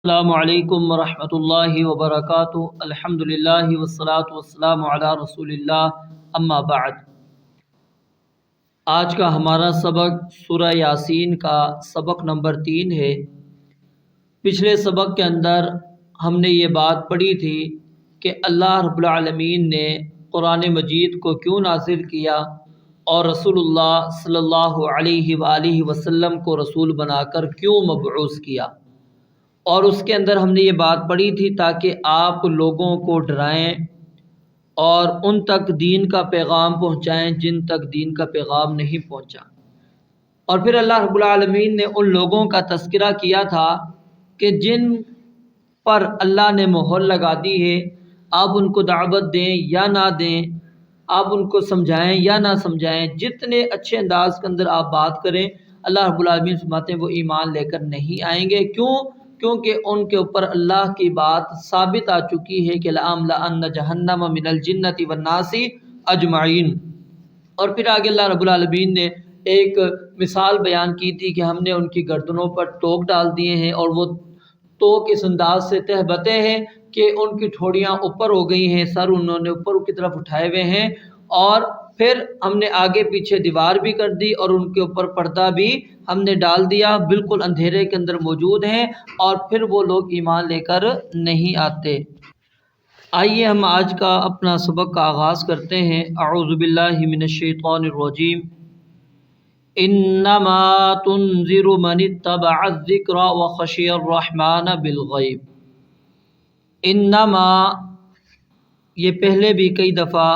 السلام علیکم ورحمۃ اللہ وبرکاتہ۔ الحمدللہ والصلاۃ والسلام علی رسول اللہ، اما بعد۔ آج کا ہمارا سبق سورہ یاسین کا سبق نمبر 3 ہے۔ پچھلے سبق کے اندر ہم نے یہ بات پڑھی تھی کہ اللہ رب العالمین نے قرآن مجید کو کیوں نازل کیا اور رسول اللہ صلی اللہ علیہ وآلہ وسلم کو رسول بنا کر کیوں مبعوث کیا، اور اس کے اندر ہم نے یہ بات پڑھی تھی تاکہ آپ لوگوں کو ڈرائیں اور ان تک دین کا پیغام پہنچائیں جن تک دین کا پیغام نہیں پہنچا۔ اور پھر اللہ رب العالمین نے ان لوگوں کا تذکرہ کیا تھا کہ جن پر اللہ نے مہر لگا دی ہے، آپ ان کو دعوت دیں یا نہ دیں، آپ ان کو سمجھائیں یا نہ سمجھائیں، جتنے اچھے انداز کے اندر آپ بات کریں، اللہ رب العالمین فرماتے ہیں وہ ایمان لے کر نہیں آئیں گے۔ کیونکہ ان کے اوپر اللہ کی بات ثابت آ چکی ہے کہ لَأَمْلَأَنَّ جَهَنَّمَ مِنَ الْجِنَّةِ وَالنَّاسِ أَجْمَعِينَ۔ اور پھر آگے اللہ رب العالمین نے ایک مثال بیان کی تھی کہ ہم نے ان کی گردنوں پر توق ڈال دیے ہیں، اور وہ توق اس انداز سے تہ بتے ہیں کہ ان کی ٹھوڑیاں اوپر ہو گئی ہیں، سر انہوں نے اوپر کی طرف اٹھائے ہوئے ہیں، اور پھر ہم نے آگے پیچھے دیوار بھی کر دی اور ان کے اوپر پردہ بھی ہم نے ڈال دیا، بالکل اندھیرے کے اندر موجود ہیں، اور پھر وہ لوگ ایمان لے کر نہیں آتے۔ آئیے ہم آج کا اپنا سبق کا آغاز کرتے ہیں۔ اعوذ باللہ من الشیطان الرجیم۔ انما تنذر من اتبع الذکر وخشی الرحمن بالغیب۔ انما، یہ پہلے بھی کئی دفعہ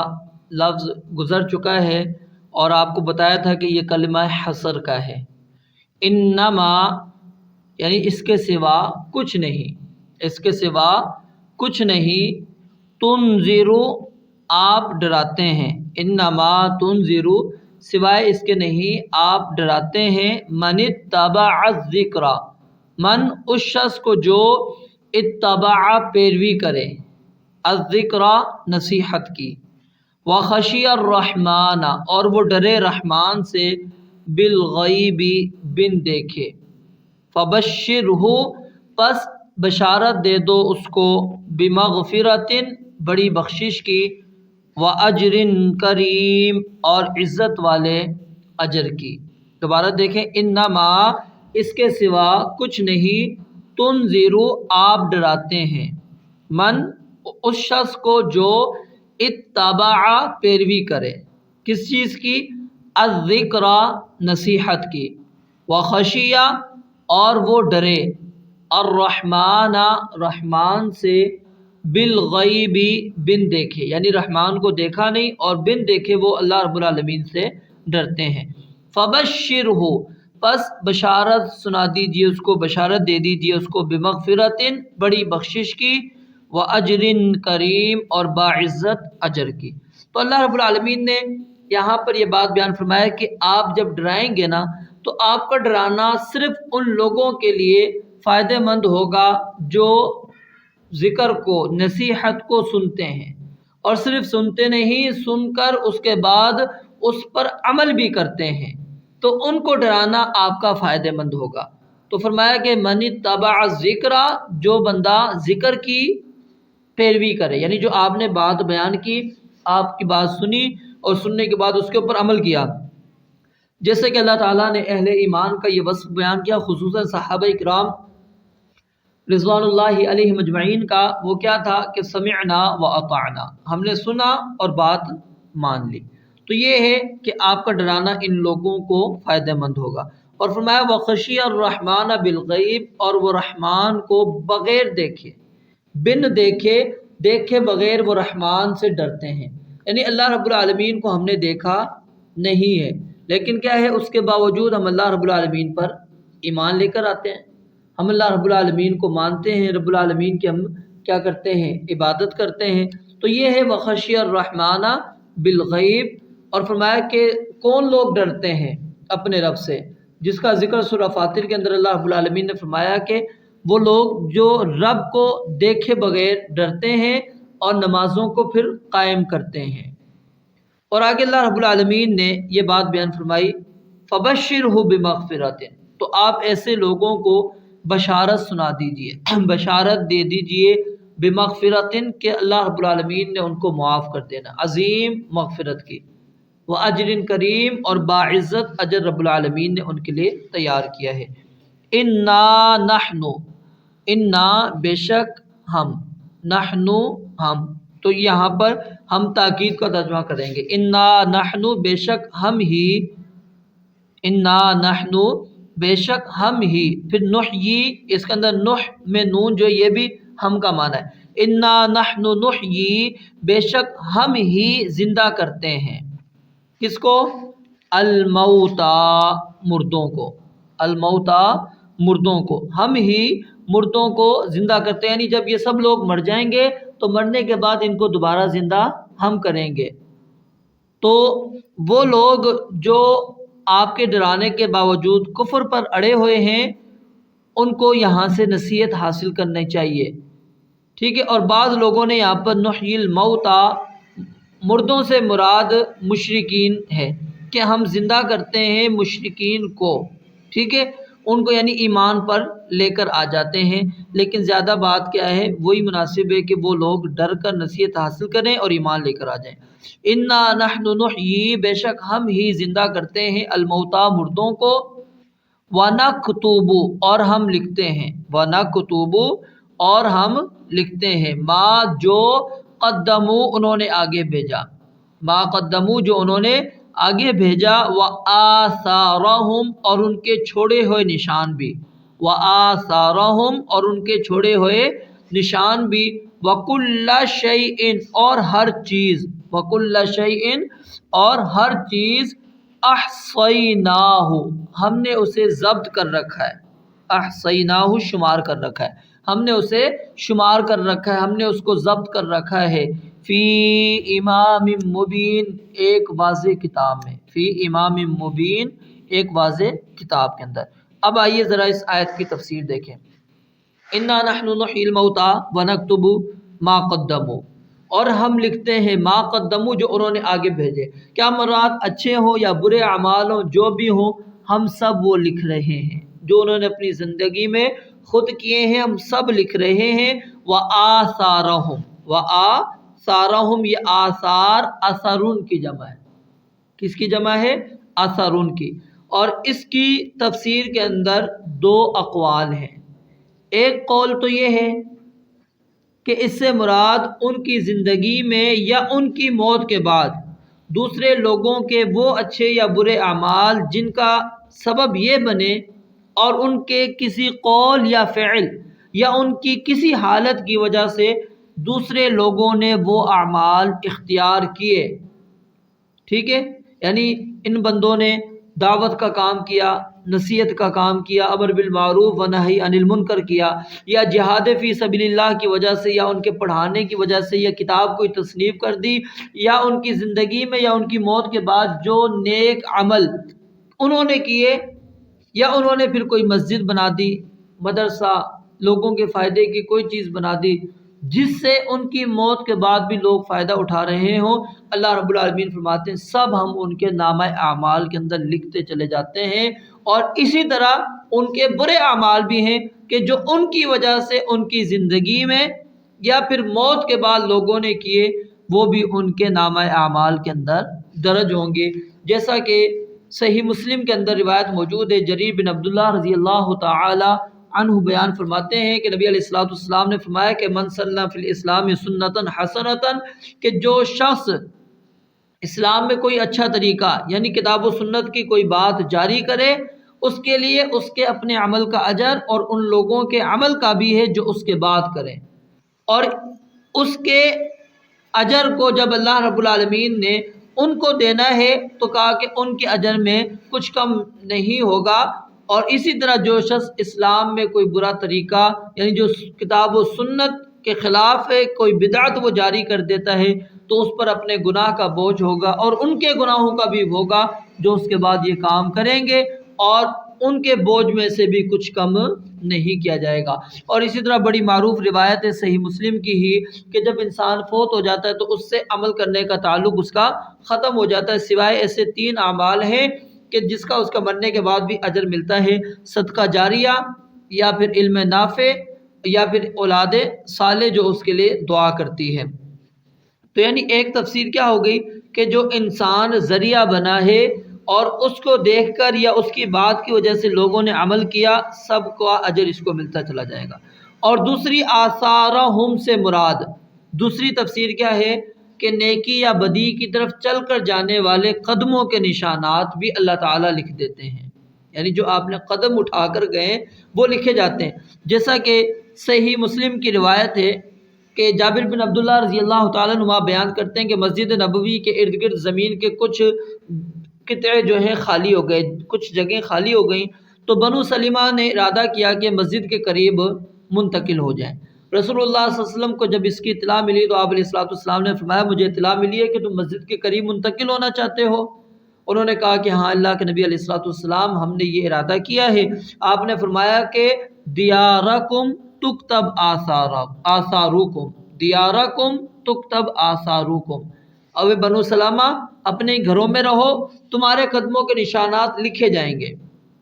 لفظ گزر چکا ہے اور آپ کو بتایا تھا کہ یہ کلمہ حصر کا ہے۔ انما یعنی اس کے سوا کچھ نہیں، اس کے سوا کچھ نہیں۔ تنذر، آپ ڈراتے ہیں۔ انما تنذر، سوائے اس کے نہیں آپ ڈراتے ہیں۔ من اتبع الذکر، من اس شخص کو جو اتبع پیروی کرے، الذکر نصیحت کی، وخشی الرحمن اور وہ ڈرے رحمان سے، بالغیب بن دیکھے، فبشرہ پس بشارت دے دو اس کو، بمغفرۃ بڑی بخشش کی، واجر کریم اور عزت والے اجر کی۔ دوبارہ دیکھیں، انما اس کے سوا کچھ نہیں، تنذر آپ ڈراتے ہیں، من اس شخص کو جو اتبع پیروی کرے، کس چیز کی؟ الذکر نصیحت کی، وخشیہ اور وہ ڈرے، الرحمن رحمان سے، بالغیب بن دیکھے، یعنی رحمان کو دیکھا نہیں اور بن دیکھے وہ اللہ رب العالمین سے ڈرتے ہیں۔ فبشرہ پس بشارت سنا دیجیے اس کو، بشارت دے دیجیے اس کو، بمغفرۃ بڑی بخشش کی، واجر کریم اور باعزت اجر کی۔ تو اللہ رب العالمین نے یہاں پر یہ بات بیان فرمایا کہ آپ جب ڈرائیں گے نا تو آپ کا ڈرانا صرف ان لوگوں کے لیے فائدہ مند ہوگا جو ذکر کو، نصیحت کو سنتے ہیں، اور صرف سنتے نہیں، سن کر اس کے بعد اس پر عمل بھی کرتے ہیں، تو ان کو ڈرانا آپ کا فائدہ مند ہوگا۔ تو فرمایا کہ من اتبع الذکر، جو بندہ ذکر کی پیروی کرے، یعنی جو آپ نے بات بیان کی، آپ کی بات سنی اور سننے کے بعد اس کے اوپر عمل کیا، جیسے کہ اللہ تعالیٰ نے اہل ایمان کا یہ وصف بیان کیا، خصوصاً صحابہ کرام رضوان اللہ علیہم اجمعین کا، وہ کیا تھا کہ سمعنا واطعنا، ہم نے سنا اور بات مان لی۔ تو یہ ہے کہ آپ کا ڈرانا ان لوگوں کو فائدہ مند ہوگا۔ اور فرمایا وخشی الرحمن بالغیب، اور وہ رحمان کو بغیر دیکھے، بن دیکھے بغیر وہ رحمان سے ڈرتے ہیں، یعنی اللہ رب العالمین کو ہم نے دیکھا نہیں ہے، لیکن کیا ہے، اس کے باوجود ہم اللہ رب العالمین پر ایمان لے کر آتے ہیں، ہم اللہ رب العالمین کو مانتے ہیں، رب العالمین کی ہم کیا کرتے ہیں، عبادت کرتے ہیں۔ تو یہ ہے وخشی الرحمن بالغیب۔ اور فرمایا کہ کون لوگ ڈرتے ہیں اپنے رب سے، جس کا ذکر سورہ فاطر کے اندر اللہ رب العالمین نے فرمایا کہ وہ لوگ جو رب کو دیکھے بغیر ڈرتے ہیں اور نمازوں کو پھر قائم کرتے ہیں۔ اور آگے اللہ رب العالمین نے یہ بات بیان فرمائی، فبشرہ بمغفرۃ، تو آپ ایسے لوگوں کو بشارت سنا دیجئے، بشارت دے دیجئے بمغفرتن کہ اللہ رب العالمین نے ان کو معاف کر دینا، عظیم مغفرت کی، وہ اجر کریم اور باعزت اجر رب العالمین نے ان کے لیے تیار کیا ہے۔ انا نحن، انا بے شک ہم، نحن ہم، تو یہاں پر ہم تاکید کا ترجمہ کریں گے، انا نحن بے شک ہم ہی، انا نحن بے شک ہم ہی، پھر نحیی، اس کے اندر نح میں نون جو یہ بھی ہم کا معنی ہے، انا نحن نحیی بے شک ہم ہی زندہ کرتے ہیں، کس کو؟ الموتا، مردوں کو، الموتا مردوں کو، ہم ہی مردوں کو زندہ کرتے ہیں، یعنی جب یہ سب لوگ مر جائیں گے تو مرنے کے بعد ان کو دوبارہ زندہ ہم کریں گے۔ تو وہ لوگ جو آپ کے ڈرانے کے باوجود کفر پر اڑے ہوئے ہیں ان کو یہاں سے نصیحت حاصل کرنی چاہیے، ٹھیک ہے۔ اور بعض لوگوں نے یہاں پر نحیی الموتا، مردوں سے مراد مشرکین ہے کہ ہم زندہ کرتے ہیں مشرکین کو، ٹھیک ہے، ان کو یعنی ایمان پر لے کر آ جاتے ہیں، لیکن زیادہ بات کیا ہے، وہی مناسب ہے کہ وہ لوگ ڈر کر نصیحت حاصل کریں اور ایمان لے کر آ جائیں۔ انا نحن نحیی بے شک ہم ہی زندہ کرتے ہیں الموتا مردوں کو، وَنَكْتُبُ اور ہم لکھتے ہیں، وَنَكْتُبُ اور ہم لکھتے ہیں، ما جو قدمو انہوں نے آگے بھیجا، ما قدمو جو انہوں نے آگے بھیجا، وَآثَارَهُمْ اور ان کے چھوڑے ہوئے نشان بھی، وَآثَارَهُمْ اور ان کے چھوڑے ہوئے نشان بھی، وَكُلَّ شَيْءٍ اور ہر چیز، وَكُلَّ شَيْءٍ اور ہر چیز، احصیناہ ہم نے اسے ضبط کر رکھا ہے، احصیناہ شمار کر رکھا ہے، ہم نے اسے شمار کر رکھا ہے، ہم نے اس کو ضبط کر رکھا ہے، فی امام مبین ایک واضح کتاب میں، فی امام مبین ایک واضح کتاب کے اندر۔ اب آئیے ذرا اس آیت کی تفسیر دیکھیں، انا نحن نحیی الموتا ونکتب ما قدموا اور ہم لکھتے ہیں ما قدموا جو انہوں نے آگے بھیجے، کیا مراد اچھے ہوں یا برے اعمال ہوں، جو بھی ہوں ہم سب وہ لکھ رہے ہیں جو انہوں نے اپنی زندگی میں خود کیے ہیں، ہم سب لکھ رہے ہیں، وآثارہم، وآثارہم یہ آثار اثرون کی جمع ہے، کس کی جمع ہے؟ اثرون کی۔ اور اس کی تفسیر کے اندر دو اقوال ہیں، ایک قول تو یہ ہے کہ اس سے مراد ان کی زندگی میں یا ان کی موت کے بعد دوسرے لوگوں کے وہ اچھے یا برے اعمال جن کا سبب یہ بنے اور ان کے کسی قول یا فعل یا ان کی کسی حالت کی وجہ سے دوسرے لوگوں نے وہ اعمال اختیار کیے، ٹھیک ہے، یعنی ان بندوں نے دعوت کا کام کیا، نصیحت کا کام کیا، امر بالمعروف و نہی عن المنکر کیا، یا جہاد فی سبیل اللہ کی وجہ سے یا ان کے پڑھانے کی وجہ سے یا کتاب کوئی تصنیف کر دی، یا ان کی زندگی میں یا ان کی موت کے بعد جو نیک عمل انہوں نے کیے، یا انہوں نے پھر کوئی مسجد بنا دی، مدرسہ، لوگوں کے فائدے کی کوئی چیز بنا دی جس سے ان کی موت کے بعد بھی لوگ فائدہ اٹھا رہے ہوں، اللہ رب العالمین فرماتے ہیں سب ہم ان کے نامہ اعمال کے اندر لکھتے چلے جاتے ہیں، اور اسی طرح ان کے برے اعمال بھی ہیں کہ جو ان کی وجہ سے ان کی زندگی میں یا پھر موت کے بعد لوگوں نے کیے وہ بھی ان کے نامہ اعمال کے اندر درج ہوں گے، جیسا کہ صحیح مسلم کے اندر روایت موجود ہے، جریر بن عبداللہ رضی اللہ تعالی عنہ بیان فرماتے ہیں کہ نبی علیہ الصلوۃ والسلام نے فرمایا کہ من صلی فی الاسلام سنتاً حسنتاً کہ جو شخص اسلام میں کوئی اچھا طریقہ یعنی کتاب و سنت کی کوئی بات جاری کرے، اس کے لیے اس کے اپنے عمل کا اجر اور ان لوگوں کے عمل کا بھی ہے جو اس کے بعد کریں، اور اس کے اجر کو جب اللہ رب العالمین نے ان کو دینا ہے تو کہا کہ ان کے اجر میں کچھ کم نہیں ہوگا، اور اسی طرح جو شخص اسلام میں کوئی برا طریقہ یعنی جو کتاب و سنت کے خلاف ہے، کوئی بدعت وہ جاری کر دیتا ہے تو اس پر اپنے گناہ کا بوجھ ہوگا اور ان کے گناہوں کا بھی ہوگا جو اس کے بعد یہ کام کریں گے، اور ان کے بوجھ میں سے بھی کچھ کم نہیں کیا جائے گا۔ اور اسی طرح بڑی معروف روایت ہے صحیح مسلم کی ہی کہ جب انسان فوت ہو جاتا ہے تو اس سے عمل کرنے کا تعلق اس کا ختم ہو جاتا ہے، سوائے ایسے 3 اعمال ہیں کہ جس کا اس کا مرنے کے بعد بھی اجر ملتا ہے، صدقہ جاریہ، یا پھر علم نافع یا پھر اولاد صالح جو اس کے لیے دعا کرتی ہے۔ تو یعنی ایک تفسیر کیا ہو گئی کہ جو انسان ذریعہ بنا ہے اور اس کو دیکھ کر یا اس کی بات کی وجہ سے لوگوں نے عمل کیا، سب کو اجر اس کو ملتا چلا جائے گا۔ اور دوسری آثارہم سے مراد دوسری تفسیر کیا ہے کہ نیکی یا بدی کی طرف چل کر جانے والے قدموں کے نشانات بھی اللہ تعالیٰ لکھ دیتے ہیں، یعنی جو آپ نے قدم اٹھا کر گئے وہ لکھے جاتے ہیں۔ جیسا کہ صحیح مسلم کی روایت ہے کہ جابر بن عبداللہ رضی اللہ تعالیٰ عنہ بیان کرتے ہیں کہ مسجد نبوی کے ارد گرد زمین کے کچھ قطعے جو ہیں خالی ہو گئے، کچھ جگہیں خالی ہو گئیں، تو بنو سلمہ نے ارادہ کیا کہ مسجد کے قریب منتقل ہو جائیں۔ رسول اللہ صلی اللہ علیہ وسلم کو جب اس کی اطلاع ملی تو آپ علیہ السلام نے فرمایا مجھے اطلاع ملی ہے کہ تم مسجد کے قریب منتقل ہونا چاہتے ہو۔ انہوں نے کہا کہ ہاں اللہ کے نبی علیہ السلام ہم نے یہ ارادہ کیا ہے۔ آپ نے فرمایا کہ دیارکم تکتب آثارکم، دیارکم تکتب آثارکم، اب بنو سلمہ اپنے گھروں میں رہو، تمہارے قدموں کے نشانات لکھے جائیں گے۔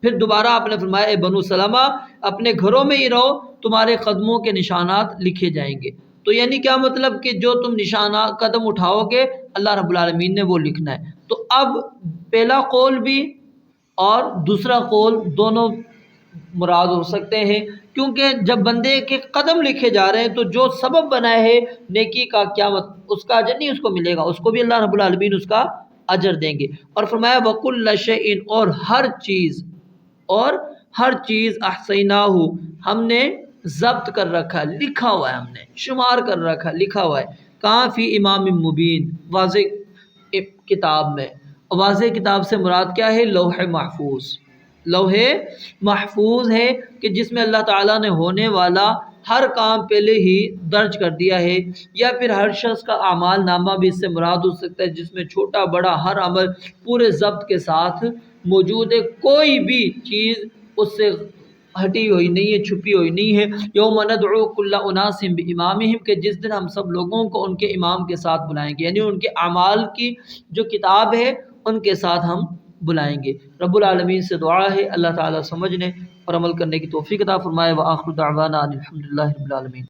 پھر دوبارہ آپ نے فرمایا اے بنو سلمہ اپنے گھروں میں ہی رہو، تمہارے قدموں کے نشانات لکھے جائیں گے۔ تو یعنی کیا مطلب کہ جو تم نشانات قدم اٹھاؤ گے اللہ رب العالمین نے وہ لکھنا ہے۔ تو اب پہلا قول بھی اور دوسرا قول دونوں مراد ہو سکتے ہیں، کیونکہ جب بندے کے قدم لکھے جا رہے ہیں تو جو سبب بنائے ہے نیکی کا قیامت اس کا اجر نہیں اس کو ملے گا، اس کو بھی اللہ رب العالمین اس کا اجر دیں گے۔ اور فرمایا وَكُلَّ شَيْءٍ، اور ہر چیز احصیناہ ہم نے ضبط کر رکھا، لکھا ہوا ہے، ہم نے شمار کر رکھا، لکھا ہوا ہے۔ کہاں فی امام مبین، واضح کتاب میں۔ واضح کتاب سے مراد کیا ہے؟ لوح محفوظ، لوح محفوظ ہے کہ جس میں اللہ تعالیٰ نے ہونے والا ہر کام پہلے ہی درج کر دیا ہے، یا پھر ہر شخص کا اعمال نامہ بھی اس سے مراد ہو سکتا ہے جس میں چھوٹا بڑا ہر عمل پورے ضبط کے ساتھ موجود ہے، کوئی بھی چیز اس سے ہٹی ہوئی نہیں ہے، چھپی ہوئی نہیں ہے۔ یوم ندعو کل اناس بامامہم، کہ جس دن ہم سب لوگوں کو ان کے امام کے ساتھ بلائیں گے، یعنی ان کے اعمال کی جو کتاب ہے ان کے ساتھ ہم بلائیں گے۔ رب العالمین سے دعا ہے اللہ تعالیٰ سمجھنے اور عمل کرنے کی توفیق عطا فرمائے۔ وآخر دعوانا ان الحمد للہ رب العالمین۔